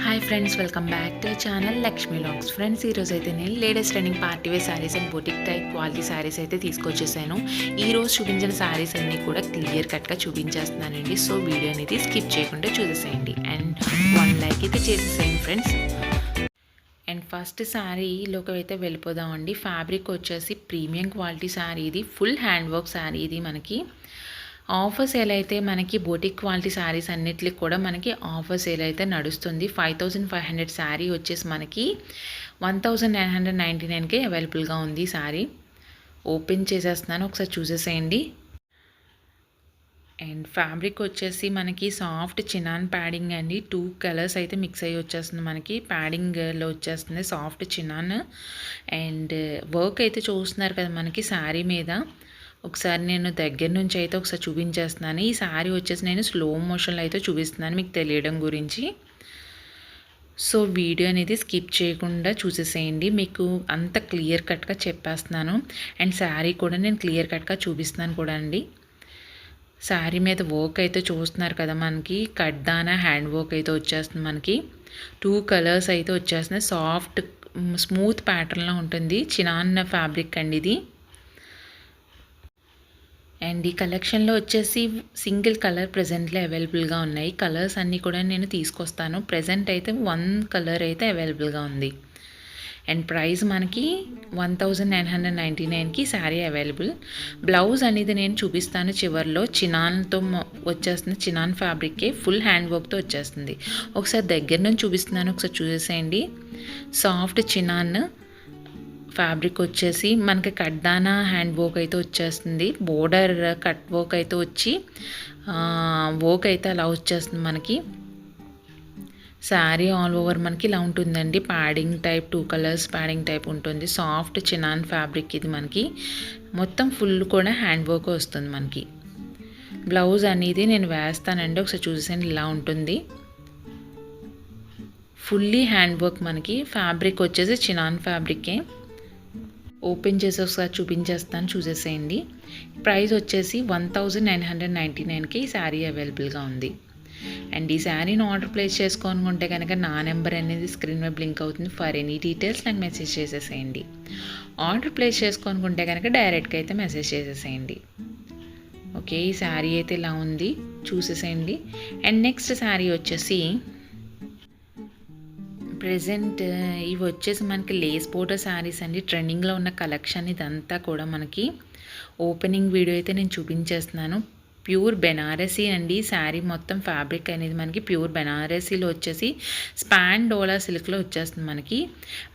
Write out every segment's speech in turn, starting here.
Hi friends, welcome back to channel Lakshmi logs. Friends, ఈరోజు అయితే నేను latest trending party wear saris and boutique type quality saris అయితే తీసుకొచ్చేసాను. ఈరోజు చూపించిన శారీస్ అన్నీ కూడా క్లియర్ కట్గా చూపించేస్తున్నానండి. సో వీడియో అనేది స్కిప్ చేయకుండా చూసేసేయండి అండ్ 1 లైక్ అయితే చేసేసేయండి ఫ్రెండ్స్. అండ్ ఫస్ట్ శారీలోకి అయితే వెళ్ళిపోదామండి. ఫ్యాబ్రిక్ వచ్చేసి ప్రీమియం క్వాలిటీ శారీ, ఇది ఫుల్ హ్యాండ్ వర్క్ శారీ. ఇది మనకి ఆఫర్ సేల్ అయితే మనకి బొటిక్ క్వాలిటీ శారీస్ అన్నిటికి కూడా మనకి ఆఫర్ సేల్ అయితే నడుస్తుంది. 5500 శారీ వచ్చేసి మనకి 1999కే అవైలబుల్గా ఉంది. శారీ ఓపెన్ చేసేస్తున్నాను, ఒకసారి చూసేసేయండి. అండ్ ఫ్యాబ్రిక్ వచ్చేసి మనకి సాఫ్ట్ చినాన్ ప్యాడింగ్ అండి. 2 కలర్స్ అయితే మిక్స్ అయ్యి వచ్చేస్తుంది. మనకి ప్యాడింగ్లో వచ్చేస్తుంది సాఫ్ట్ చినాన్. అండ్ వర్క్ అయితే చూస్తున్నారు కదా మనకి శారీ మీద. ఒకసారి నేను దగ్గర నుంచి అయితే ఒకసారి చూపించేస్తున్నాను. ఈ శారీ వచ్చేసి నేను స్లో మోషన్లో అయితే చూపిస్తున్నాను మీకు తెలియడం గురించి. సో వీడియో అనేది స్కిప్ చేయకుండా చూసేసేయండి, మీకు అంత క్లియర్ కట్గా చెప్పేస్తున్నాను. అండ్ శారీ కూడా నేను క్లియర్ కట్గా చూపిస్తున్నాను కూడా అండి. శారీ మీద వర్క్ అయితే చూస్తున్నారు కదా మనకి కడ్దానా హ్యాండ్ వర్క్ అయితే వచ్చేస్తుంది. మనకి 2 కలర్స్ అయితే వచ్చేస్తున్నాయి. సాఫ్ట్ స్మూత్ ప్యాటర్న్లో ఉంటుంది. చినాన్ ఫ్యాబ్రిక్ అండి ఇది. అండ్ ఈ కలెక్షన్లో వచ్చేసి సింగిల్ కలర్ ప్రజెంట్లో అవైలబుల్గా ఉన్నాయి. కలర్స్ అన్నీ కూడా నేను తీసుకొస్తాను. ప్రజెంట్ అయితే 1 కలర్ అయితే అవైలబుల్గా ఉంది. అండ్ ప్రైస్ మనకి 1999కి శారీ అవైలబుల్. బ్లౌజ్ అనేది నేను చూపిస్తాను చివర్లో. చినాన్తో వచ్చేస్తుంది. చినాన్ ఫ్యాబ్రిక్కే ఫుల్ హ్యాండ్ వర్క్తో వచ్చేస్తుంది. ఒకసారి దగ్గర నుంచి చూపిస్తున్నాను, ఒకసారి చూసేసేయండి. సాఫ్ట్ చినాన్ ఫ్యాబ్రిక్ వచ్చేసి మనకి కడ్దానా హ్యాండ్ వర్క్ అయితే వచ్చేస్తుంది. బోర్డర్ కట్ వర్క్ అయితే వచ్చి వర్క్ అయితే అలా వచ్చేస్తుంది మనకి. శారీ ఆల్ ఓవర్ మనకి ఇలా ఉంటుందండి. Padding type 2 colours padding type ఉంటుంది. సాఫ్ట్ చినాన్ ఫ్యాబ్రిక్ ఇది మనకి. మొత్తం ఫుల్ కూడా హ్యాండ్ వర్క్ వస్తుంది మనకి. బ్లౌజ్ అనేది నేను వేస్తానండి, ఒకసారి చూసేయండి. ఇలా ఉంటుంది ఫుల్లీ హ్యాండ్ వర్క్ మనకి. ఫ్యాబ్రిక్ వచ్చేసి చినాన్ ఫ్యాబ్రికే. ఓపెన్ చేసి ఒకసారి చూపించేస్తాను, చూసేసేయండి. ప్రైస్ వచ్చేసి 1999కి ఈ శారీ అవైలబుల్గా ఉంది. అండ్ ఈ శారీని ఆర్డర్ ప్లేస్ చేసుకోనుకుంటే కనుక నా నెంబర్ అనేది స్క్రీన్ మీద బ్లింక్ అవుతుంది. ఫర్ ఎనీ డీటెయిల్స్ నాకు మెసేజ్ చేసేసేయండి. ఆర్డర్ ప్లేస్ చేసుకోనుకుంటే కనుక డైరెక్ట్గా అయితే మెసేజ్ చేసేసేయండి. ఓకే, ఈ శారీ అయితే ఇలా ఉంది, చూసేసేయండి. అండ్ నెక్స్ట్ శారీ వచ్చేసి ప్రెజెంట్ ఇవి వచ్చేసి మనకి లేస్ బోర్డర్ శారీస్ అండి. ట్రెండింగ్లో ఉన్న కలెక్షన్ ఇదంతా కూడా మనకి. ఓపెనింగ్ వీడియో అయితే నేను చూపించేస్తున్నాను. ప్యూర్ బెనారసీ అండి. శారీ మొత్తం ఫ్యాబ్రిక్ అనేది మనకి ప్యూర్ బెనారసీలో వచ్చేసి స్పాన్ డోలా సిల్క్లో వచ్చేస్తుంది మనకి.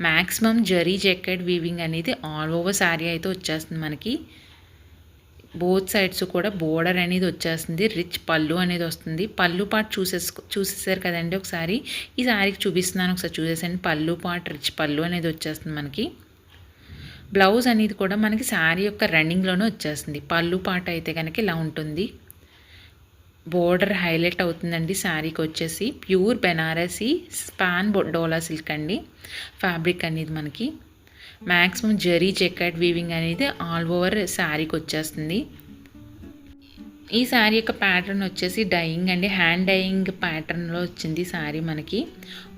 మ్యాక్సిమం జరీ జాకెట్ వీవింగ్ అనేది ఆల్ ఓవర్ శారీ అయితే వచ్చేస్తుంది మనకి. బోత్ సైడ్స్ కూడా బోర్డర్ అనేది వచ్చేస్తుంది. రిచ్ పళ్ళు అనేది వస్తుంది. పళ్ళు పార్ట్ చూసేసారు కదండి. ఒకసారి ఈ శారీకి చూపిస్తున్నాను, ఒకసారి చూసేసండి. పళ్ళు పార్ట్ రిచ్ పళ్ళు అనేది వచ్చేస్తుంది మనకి. బ్లౌజ్ అనేది కూడా మనకి శారీ యొక్క రన్నింగ్లోనే వచ్చేస్తుంది. పళ్ళు పార్ట్ అయితే కనుక ఇలా ఉంటుంది. బోర్డర్ హైలైట్ అవుతుందండి శారీకి వచ్చేసి. ప్యూర్ బెనారసీ స్పాన్ డోలా సిల్క్ అండి ఫ్యాబ్రిక్ అనేది మనకి. మ్యాక్సిమం జరీ జెకెట్ వీవింగ్ అనేది ఆల్ ఓవర్ శారీకి వచ్చేస్తుంది. ఈ శారీ యొక్క ప్యాటర్న్ వచ్చేసి డైయింగ్ అండి. హ్యాండ్ డైయింగ్ ప్యాటర్న్లో వచ్చింది శారీ మనకి.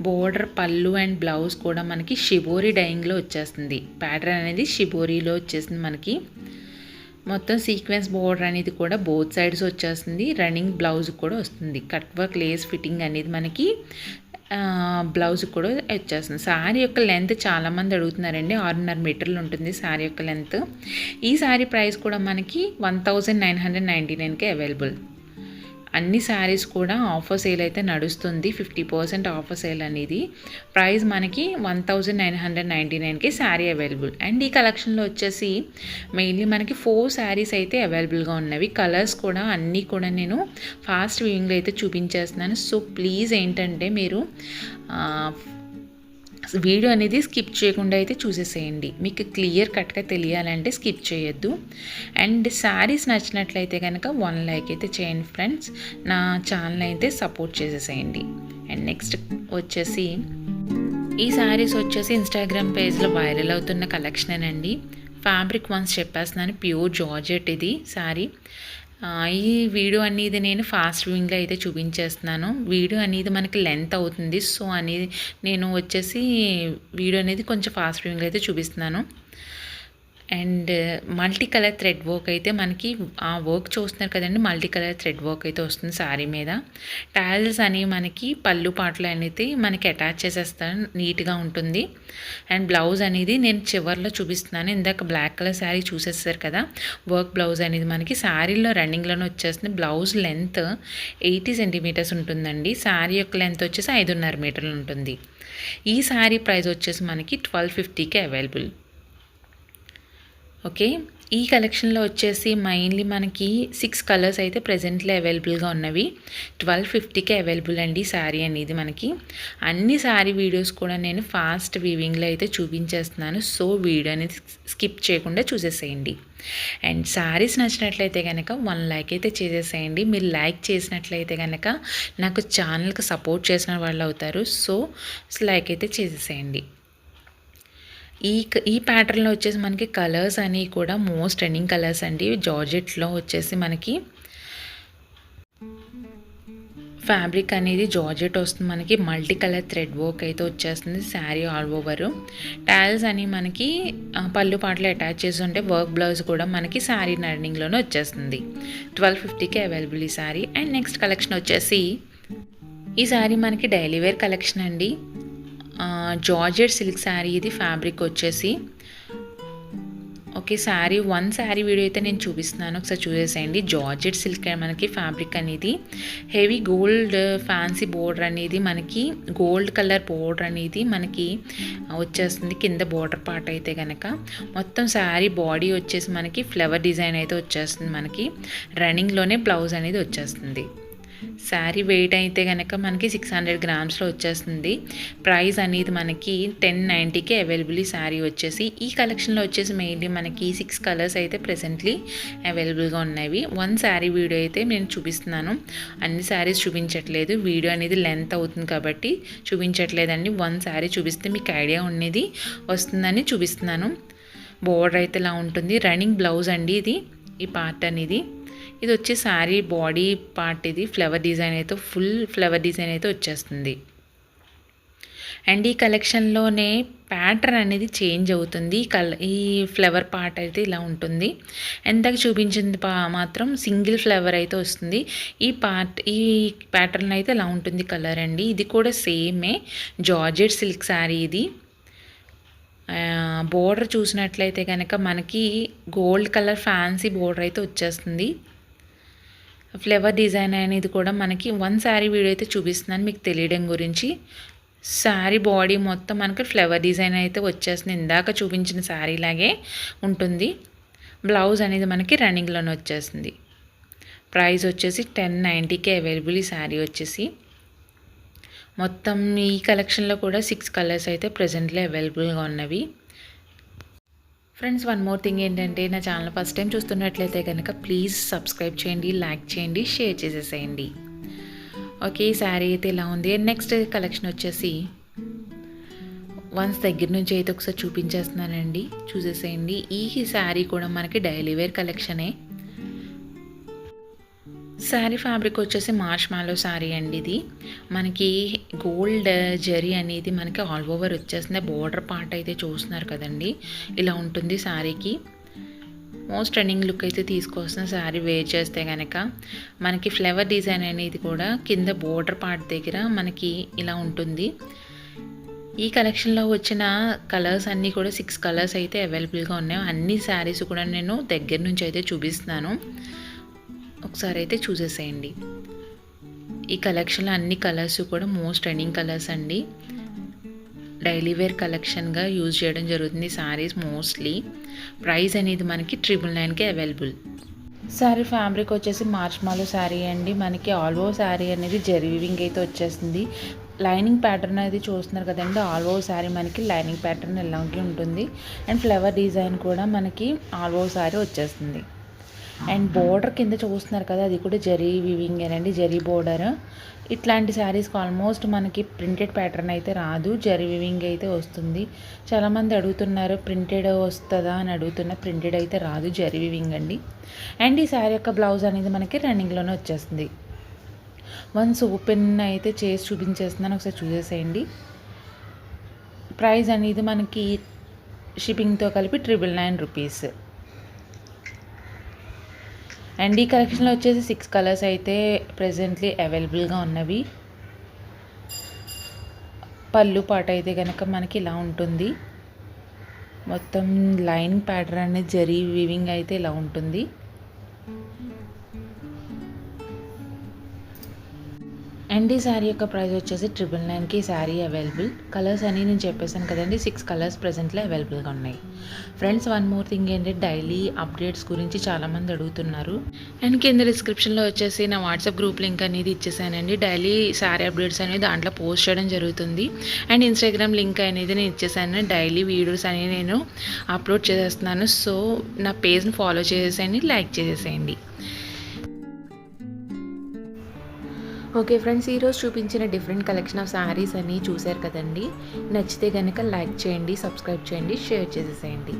బోర్డర్ పళ్ళు అండ్ బ్లౌజ్ కూడా మనకి షిబోరి డైయింగ్లో వచ్చేస్తుంది. ప్యాటర్న్ అనేది షిబోరిలో వచ్చేసింది మనకి. మొత్తం సీక్వెన్స్ బోర్డర్ అనేది కూడా బోత్ సైడ్స్ వచ్చేస్తుంది. రన్నింగ్ బ్లౌజ్ కూడా వస్తుంది. కట్ వర్క్ లేస్ ఫిట్టింగ్ అనేది మనకి బ్లౌజ్ కూడా వచ్చేస్తుంది. శారీ యొక్క లెంత్ చాలామంది అడుగుతున్నారండి. 6.5 మీటర్లు ఉంటుంది శారీ యొక్క లెంత్. ఈ శారీ ప్రైస్ కూడా మనకి 1999కే అవైలబుల్. అన్ని శారీస్ కూడా ఆఫర్ సేల్ అయితే నడుస్తుంది. 50% ఆఫర్ సేల్ అనేది. ప్రైస్ మనకి 1999కి శారీ అవైలబుల్. అండ్ ఈ కలెక్షన్లో వచ్చేసి మెయిన్లీ మనకి 4 శారీస్ అయితే అవైలబుల్గా ఉన్నవి. కలర్స్ కూడా అన్నీ కూడా నేను ఫాస్ట్ వ్యూయింగ్లో అయితే చూపించేస్తున్నాను. సో ప్లీజ్ ఏంటంటే మీరు వీడియో అనేది స్కిప్ చేయకుండా అయితే చూసేసేయండి. మీకు క్లియర్ కట్గా తెలియాలంటే స్కిప్ చేయొద్దు. అండ్ శారీస్ నచ్చినట్లయితే కనుక 1 లైక్ అయితే చేయండి ఫ్రెండ్స్. నా ఛానల్ అయితే సపోర్ట్ చేసేసేయండి. అండ్ నెక్స్ట్ వచ్చేసి ఈ శారీస్ వచ్చేసి ఇన్స్టాగ్రామ్ పేజ్లో వైరల్ అవుతున్న కలెక్షన్ అండి. ఫ్యాబ్రిక్ వన్స్ చెప్పేస్తున్నాను. ప్యూర్ జార్జెట్ ఇది శారీ. ఈ వీడియో అనేది నేను ఫాస్ట్ వ్యూయింగ్లో అయితే చూపించేస్తున్నాను. వీడియో అనేది మనకి లెంత్ అవుతుంది. సో అనేది నేను వచ్చేసి వీడియో అనేది కొంచెం ఫాస్ట్ వ్యూయింగ్లో అయితే చూపిస్తున్నాను. And multi colour thread work అయితే మనకి ఆ వర్క్ చూస్తున్నారు కదండి, మల్టీ కలర్ థ్రెడ్ వర్క్ అయితే వస్తుంది శారీ మీద. టాజిల్స్ అనేవి మనకి పళ్ళు పాటలు అనేది మనకి అటాచ్ చేసేస్తాను, నీట్గా ఉంటుంది. అండ్ బ్లౌజ్ అనేది నేను చివర్లో చూపిస్తున్నాను. ఇందాక బ్లాక్ కలర్ శారీ చూసేస్తారు కదా, వర్క్ బ్లౌజ్ అనేది మనకి శారీలో రన్నింగ్లోనే వచ్చేస్తుంది. బ్లౌజ్ లెంత్ 80 సెంటీమీటర్స్ ఉంటుందండి. శారీ యొక్క లెంత్ వచ్చేసి 5.5 మీటర్లు ఉంటుంది. ఈ శారీ ప్రైస్ వచ్చేసి మనకి 1250కి అవైలబుల్. ఓకే, ఈ కలెక్షన్లో వచ్చేసి మెయిన్లీ మనకి 6 కలర్స్ అయితే ప్రెజెంట్లో అవైలబుల్గా ఉన్నవి. 1250కే అవైలబుల్ అండి శారీ అనేది మనకి. అన్ని శారీ వీడియోస్ కూడా నేను ఫాస్ట్ వీవింగ్లో అయితే చూపించేస్తున్నాను. సో వీడియో అనేది స్కిప్ చేయకుండా చూసేసేయండి. అండ్ శారీస్ నచ్చినట్లయితే కనుక 1 లైక్ అయితే చేసేసేయండి. మీరు లైక్ చేసినట్లయితే కనుక నాకు ఛానల్కి సపోర్ట్ చేసిన వాళ్ళు అవుతారు. సో లైక్ అయితే చేసేసేయండి. ఈ ప్యాటర్న్లో వచ్చేసి మనకి కలర్స్ అనేవి కూడా మోస్ట్ ట్రెండింగ్ కలర్స్ అండి. జార్జెట్లో వచ్చేసి మనకి ఫ్యాబ్రిక్ అనేది జార్జెట్ వస్తుంది. మనకి మల్టీ కలర్ థ్రెడ్ వర్క్ అయితే వచ్చేస్తుంది శారీ ఆల్ ఓవర్. టాల్స్ అని మనకి పళ్ళు పాటలు అటాచ్ చేసి ఉంటే వర్క్ బ్లౌజ్ కూడా మనకి శారీ రన్నింగ్లోనే వచ్చేస్తుంది. 1250కి అవైలబుల్ ఈ శారీ. అండ్ నెక్స్ట్ కలెక్షన్ వచ్చేసి ఈ శారీ మనకి డైలీ వేర్ కలెక్షన్ అండి. జార్జెట్ సిల్క్ శారీ ఇది. ఫ్యాబ్రిక్ వచ్చేసి ఓకే, శారీ వీడియో అయితే నేను చూపిస్తున్నాను, ఒకసారి చూసేసేయండి. జార్జెట్ సిల్క్ మనకి ఫ్యాబ్రిక్ అనేది హెవీ గోల్డ్ ఫ్యాన్సీ బోర్డర్ అనేది మనకి గోల్డ్ కలర్ బోర్డర్ అనేది మనకి వచ్చేస్తుంది. కింద బోర్డర్ పార్ట్ అయితే కనుక మొత్తం శారీ బాడీ వచ్చేసి మనకి ఫ్లవర్ డిజైన్ అయితే వచ్చేస్తుంది. మనకి రన్నింగ్లోనే బ్లౌజ్ అనేది వచ్చేస్తుంది. శారీ వెయిట్ అయితే కనుక మనకి 600 గ్రామ్స్లో వచ్చేస్తుంది. ప్రైస్ అనేది మనకి 1090కి అవైలబుల్ ఈ శారీ వచ్చేసి. ఈ కలెక్షన్లో వచ్చేసి మెయిన్లీ మనకి 6 కలర్స్ అయితే ప్రెజెంట్లీ అవైలబుల్గా ఉన్నవి. 1 శారీ వీడియో అయితే నేను చూపిస్తున్నాను, అన్ని శారీస్ చూపించట్లేదు. వీడియో అనేది లెంత్ అవుతుంది కాబట్టి చూపించట్లేదండి. 1 శారీ చూపిస్తే మీకు ఐడియా ఉండేది వస్తుందని చూపిస్తున్నాను. బోర్డర్ అయితే ఇలా ఉంటుంది. రన్నింగ్ బ్లౌజ్ అండి ఇది. ఈ పార్ట్ అనేది ఇది వచ్చి శారీ బాడీ పార్ట్. ఇది ఫ్లవర్ డిజైన్ అయితే ఫుల్ ఫ్లవర్ డిజైన్ అయితే వచ్చేస్తుంది. అండ్ ఈ కలెక్షన్లోనే ప్యాటర్న్ అనేది చేంజ్ అవుతుంది. ఈ ఫ్లవర్ పార్ట్ అయితే ఇలా ఉంటుంది. ఎంతకు చూపించింది మాత్రం సింగిల్ ఫ్లవర్ అయితే వస్తుంది. ఈ ప్యాటర్న్ అయితే ఇలా ఉంటుంది కలర్ అండి. ఇది కూడా సేమే జార్జెట్ సిల్క్ శారీ ఇది. బోర్డర్ చూసినట్లయితే కనుక మనకి గోల్డ్ కలర్ ఫ్యాన్సీ బోర్డర్ అయితే వచ్చేస్తుంది. ఫ్లవర్ డిజైన్ అనేది కూడా మనకి 1 శారీ వీడియో అయితే చూపిస్తున్నాను మీకు తెలియడం గురించి. శారీ బాడీ మొత్తం మనకి ఫ్లవర్ డిజైన్ అయితే వచ్చేస్తుంది. ఇందాక చూపించిన శారీ లాగే ఉంటుంది. బ్లౌజ్ అనేది మనకి రన్నింగ్లోనే వచ్చేస్తుంది. ప్రైస్ వచ్చేసి 1090కి అవైలబుల్ ఈ శారీ వచ్చేసి. మొత్తం ఈ కలెక్షన్లో కూడా 6 కలర్స్ అయితే ప్రెజెంట్లీ అవైలబుల్గా ఉన్నవి. ఫ్రెండ్స్, 1 మోర్ థింగ్ ఏంటంటే, నా ఛానల్ ఫస్ట్ టైం చూస్తున్నట్లయితే కనుక ప్లీజ్ సబ్స్క్రైబ్ చేయండి, లైక్ చేయండి, షేర్ చేసేసేయండి. ఓకే, శారీ అయితే ఇలా ఉంది. నెక్స్ట్ కలెక్షన్ వచ్చేసి వన్స్ దగ్గర నుంచి అయితే ఒకసారి చూపించేస్తున్నానండి, చూసేసేయండి. ఈ శారీ కూడా మనకి డైలీ వేర్ కలెక్షనే. శారీ ఫ్యాబ్రిక్ వచ్చేసి మార్ష్ మ్యాలో శారీ అండి. ఇది మనకి గోల్డ్ జరీ అనేది మనకి ఆల్ ఓవర్ వచ్చేస్తుంది. బోర్డర్ పార్ట్ అయితే చూస్తున్నారు కదండి, ఇలా ఉంటుంది శారీకి. మోస్ట్ రన్నింగ్ లుక్ అయితే తీసుకొస్తున్న శారీ వేర్ చేస్తే కనుక. మనకి ఫ్లవర్ డిజైన్ అనేది కూడా కింద బోర్డర్ పార్ట్ దగ్గర మనకి ఇలా ఉంటుంది. ఈ కలెక్షన్లో వచ్చిన కలర్స్ అన్నీ కూడా 6 కలర్స్ అయితే అవైలబుల్గా ఉన్నాయి. అన్ని శారీస్ కూడా నేను దగ్గర నుంచి అయితే చూపిస్తున్నాను, ఒకసారి అయితే చూసేసేయండి. ఈ కలెక్షన్లో అన్ని కలర్స్ కూడా మోస్ట్ ట్రెండింగ్ కలర్స్ అండి. డైలీ వేర్ కలెక్షన్గా యూజ్ చేయడం జరుగుతుంది శారీస్ మోస్ట్లీ. ప్రైస్ అనేది మనకి 999కి అవైలబుల్. శారీ ఫ్యాబ్రిక్ వచ్చేసి మార్ష్ మ్యాలో శారీ అండి. మనకి ఆల్ ఓవర్ శారీ అనేది జరీ వీవింగ్ అయితే వచ్చేస్తుంది. లైనింగ్ ప్యాటర్న్ అనేది చూస్తున్నారు కదండి. ఆల్ ఓవర్ శారీ మనకి లైనింగ్ ప్యాటర్న్ ఇలాగే ఉంటుంది. అండ్ ఫ్లవర్ డిజైన్ కూడా మనకి ఆల్ ఓవర్ శారీ వచ్చేస్తుంది. అండ్ బోర్డర్ కింద చూస్తున్నారు కదా, అది కూడా జరీ వీవింగేనండి, జరీ బోర్డర్. ఇట్లాంటి శారీస్కి ఆల్మోస్ట్ మనకి ప్రింటెడ్ ప్యాటర్న్ అయితే రాదు, జరీ వీవింగ్ అయితే వస్తుంది. చాలామంది అడుగుతున్నారు ప్రింటెడ్ వస్తుందా అని ప్రింటెడ్ అయితే రాదు, జరీ వీవింగ్ అండి. అండ్ ఈ శారీ యొక్క బ్లౌజ్ అనేది మనకి రన్నింగ్లోనే వచ్చేస్తుంది. వన్స్ ఓపెన్ అయితే చేసి చూపించేస్తున్నాను, ఒకసారి చూసేసేయండి. ప్రైస్ అనేది మనకి షిప్పింగ్తో కలిపి 999 రూపీస్. అండ్ ఈ కలెక్షన్లో వచ్చేసి 6 కలర్స్ అయితే ప్రెజెంట్లీ అవైలబుల్గా ఉన్నవి. పళ్ళు పాట అయితే కనుక మనకి ఇలా ఉంటుంది. మొత్తం లైన్ ప్యాటర్న్ అనేది జరీ వీవింగ్ అయితే ఇలా ఉంటుంది. అండ్ ఈ శారీ యొక్క ప్రైస్ వచ్చేసి 999కి శారీ అవైలబుల్. కలర్స్ అని నేను చెప్పేసాను కదండి, 6 కలర్స్ ప్రెజెంట్లో అవైలబుల్గా ఉన్నాయి. ఫ్రెండ్స్, వన్ మోర్ థింగ్ ఏంటంటే డైలీ అప్డేట్స్ గురించి చాలామంది అడుగుతున్నారు. అండ్ కింద డిస్క్రిప్షన్లో వచ్చేసి నా వాట్సాప్ గ్రూప్ లింక్ అనేది ఇచ్చేసానండి. డైలీ శారీ అప్డేట్స్ అనేది దాంట్లో పోస్ట్ చేయడం జరుగుతుంది. అండ్ ఇన్స్టాగ్రామ్ లింక్ అనేది నేను ఇచ్చేసాను. డైలీ వీడియోస్ అనేవి నేను అప్లోడ్ చేసేస్తున్నాను. సో నా పేజ్ని ఫాలో చేసేసేయండి, లైక్ చేసేసేయండి. ఓకే ఫ్రెండ్స్, ఈరోజు చూపించిన డిఫరెంట్ కలెక్షన్ ఆఫ్ శారీస్ అన్నీ చూశారు కదండి. నచ్చితే కనుక లైక్ చేయండి, సబ్స్క్రైబ్ చేయండి, షేర్ చేసేసేయండి.